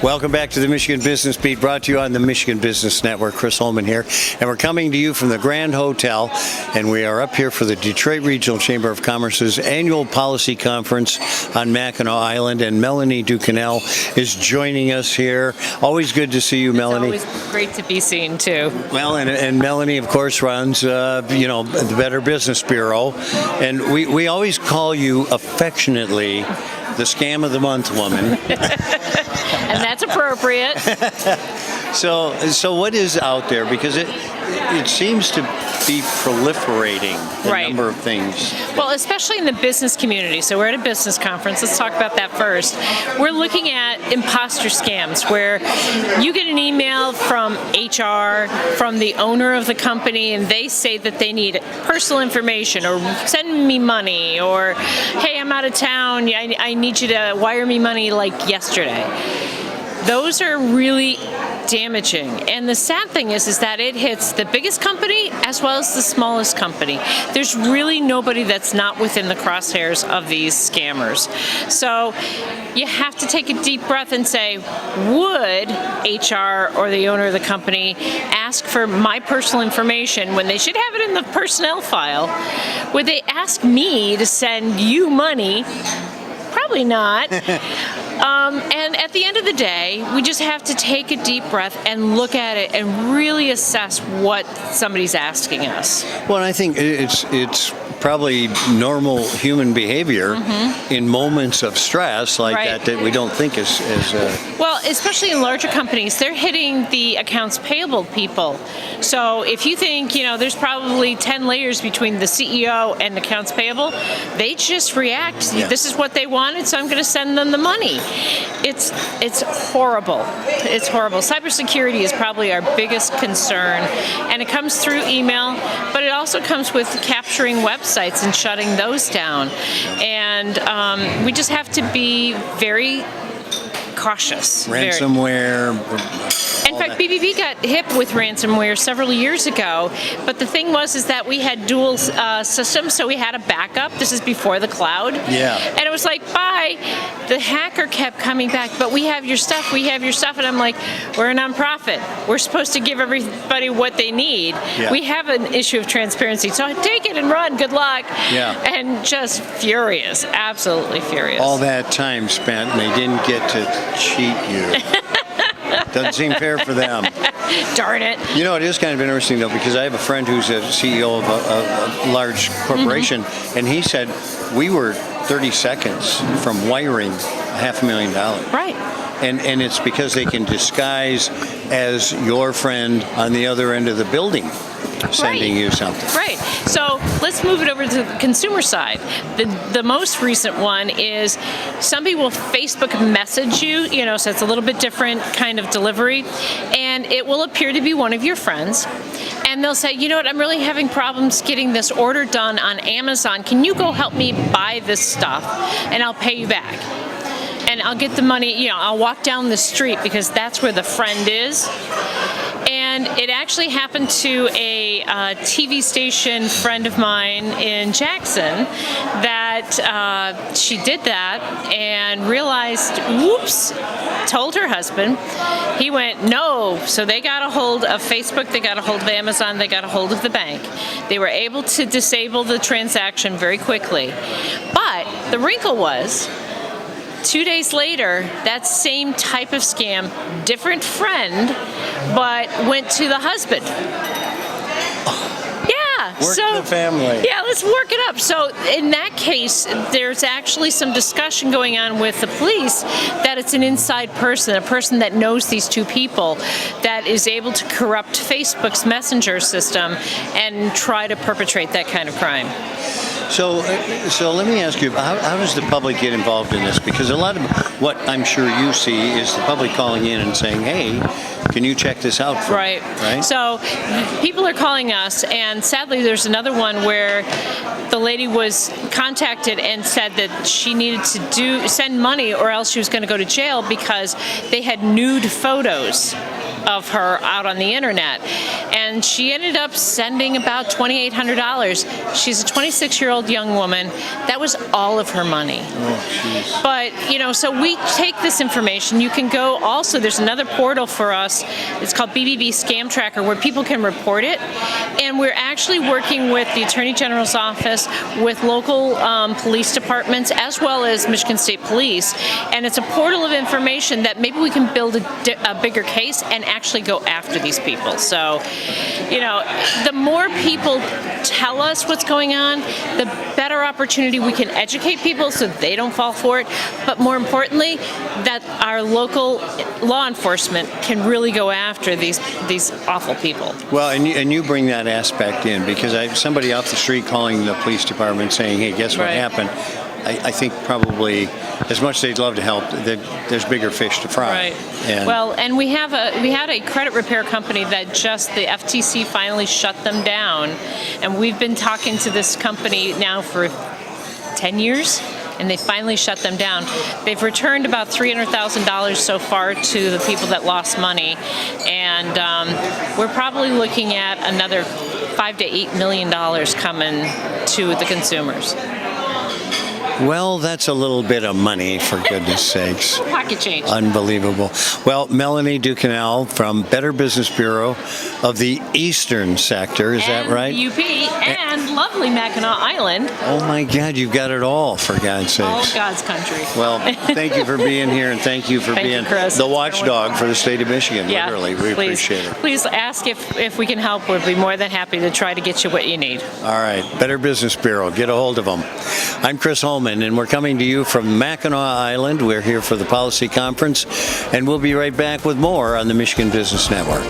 Welcome back to the Michigan Business Beat, brought to you on the Michigan Business Network. Chris Holman here, and we're coming to you from the Grand Hotel, and we are up here for the Detroit Regional Chamber of Commerce's annual policy conference on Mackinac Island, and Melanie Duquesnel is joining us here. Always good to see you, Melanie. It's always great to be seen, too. Well, and Melanie, of course, runs, the Better Business Bureau, and we always call you affectionately the Scam of the Month woman. And that's appropriate. So what is out there? Because it seems to be proliferating, a number of things. Well, especially in the business community. So we're at a business conference. Let's talk about that first. We're looking at imposter scams, where you get an email from HR, from the owner of the company, and they say that they need personal information, or send me money, or, hey, I'm out of town, I need you to wire me money like yesterday. Those are really damaging. And the sad thing is that it hits the biggest company as well as the smallest company. There's really nobody that's not within the crosshairs of these scammers. So you have to take a deep breath and say, would HR or the owner of the company ask for my personal information when they should have it in the personnel file? Would they ask me to send you money? Probably not. And at the end of the day, we just have to take a deep breath and look at it and really assess what somebody's asking us. Well, I think it's probably normal human behavior in moments of stress like that we don't think is Well, especially in larger companies, they're hitting the accounts payable people. So if you think, there's probably 10 layers between the CEO and accounts payable, they just react. Yeah. This is what they wanted, so I'm going to send them the money. It's horrible. It's horrible. Cybersecurity is probably our biggest concern, and it comes through email, but it also comes with capturing websites and shutting those down. And we just have to be very cautious. Ransomware. In fact, BBB got hit with ransomware several years ago, but the thing was that we had dual systems, so we had a backup. This is before the cloud. Yeah. And it was like, bye. The hacker kept coming back, but we have your stuff, and I'm like, we're a nonprofit. We're supposed to give everybody what they need. Yeah. We have an issue of transparency, so take it and run. Good luck. Yeah. And just furious, absolutely furious. All that time spent, and they didn't get to cheat you. Doesn't seem fair for them. Darn it. It is kind of interesting, though, because I have a friend who's a CEO of a large corporation, and he said we were 30 seconds from wiring $500,000. Right. And it's because they can disguise as your friend on the other end of the building sending you something. Right. So let's move it over to the consumer side. The most recent one is somebody will Facebook message you, so it's a little bit different kind of delivery, and it will appear to be one of your friends. And they'll say, I'm really having problems getting this order done on Amazon. Can you go help me buy this stuff, and I'll pay you back? And I'll get the money, I'll walk down the street because that's where the friend is. And it actually happened to a TV station friend of mine in Jackson that she did that and realized, whoops, told her husband. He went, no. So they got a hold of Facebook, they got a hold of Amazon, they got a hold of the bank. They were able to disable the transaction very quickly. But the wrinkle was, 2 days later, that same type of scam, different friend, but went to the husband. Yeah. Work the family. Yeah, let's work it up. So in that case, there's actually some discussion going on with the police that it's an inside person, a person that knows these two people, that is able to corrupt Facebook's messenger system and try to perpetrate that kind of crime. So let me ask you, how does the public get involved in this? Because a lot of what I'm sure you see is the public calling in and saying, hey, can you check this out for me? Right. So people are calling us, and sadly there's another one where the lady was contacted and said that she needed to send money or else she was going to go to jail because they had nude photos of her out on the internet. And she ended up sending about $2,800. She's a 26-year-old young woman. That was all of her money. Oh, but, so we take this information. You can go also, there's another portal for us. It's called BBB Scam Tracker, where people can report it. And we're actually working with the Attorney General's office, with local police departments, as well as Michigan State Police. And it's a portal of information that maybe we can build a bigger case and actually go after these people. So, the more people tell us what's going on, the better opportunity we can educate people so they don't fall for it. But more importantly, that our local law enforcement can really go after these awful people. Well, and you bring that aspect in, because somebody off the street calling the police department saying, hey, guess what happened? I think probably, as much as they'd love to help, there's bigger fish to fry. Right. And we had a credit repair company that just the FTC finally shut them down, and we've been talking to this company now for 10 years. And they finally shut them down. They've returned about $300,000 so far to the people that lost money, and we're probably looking at another $5 to $8 million coming to the consumers. Well, that's a little bit of money, for goodness sakes. Pocket change. Unbelievable. Well, Melanie Duquesnel from Better Business Bureau of the Eastern Sector, is that right? UP and lovely Mackinac Island. Oh my God, you've got it all, for God's sakes. All God's country. Well, thank you for being here, and thank you for being the watchdog for the state of Michigan. Yeah, literally, we appreciate it. Please ask if we can help. We'd be more than happy to try to get you what you need. All right, Better Business Bureau, get a hold of them. I'm Chris Holman, and we're coming to you from Mackinac Island. We're here for the policy conference, and we'll be right back with more on the Michigan Business Network.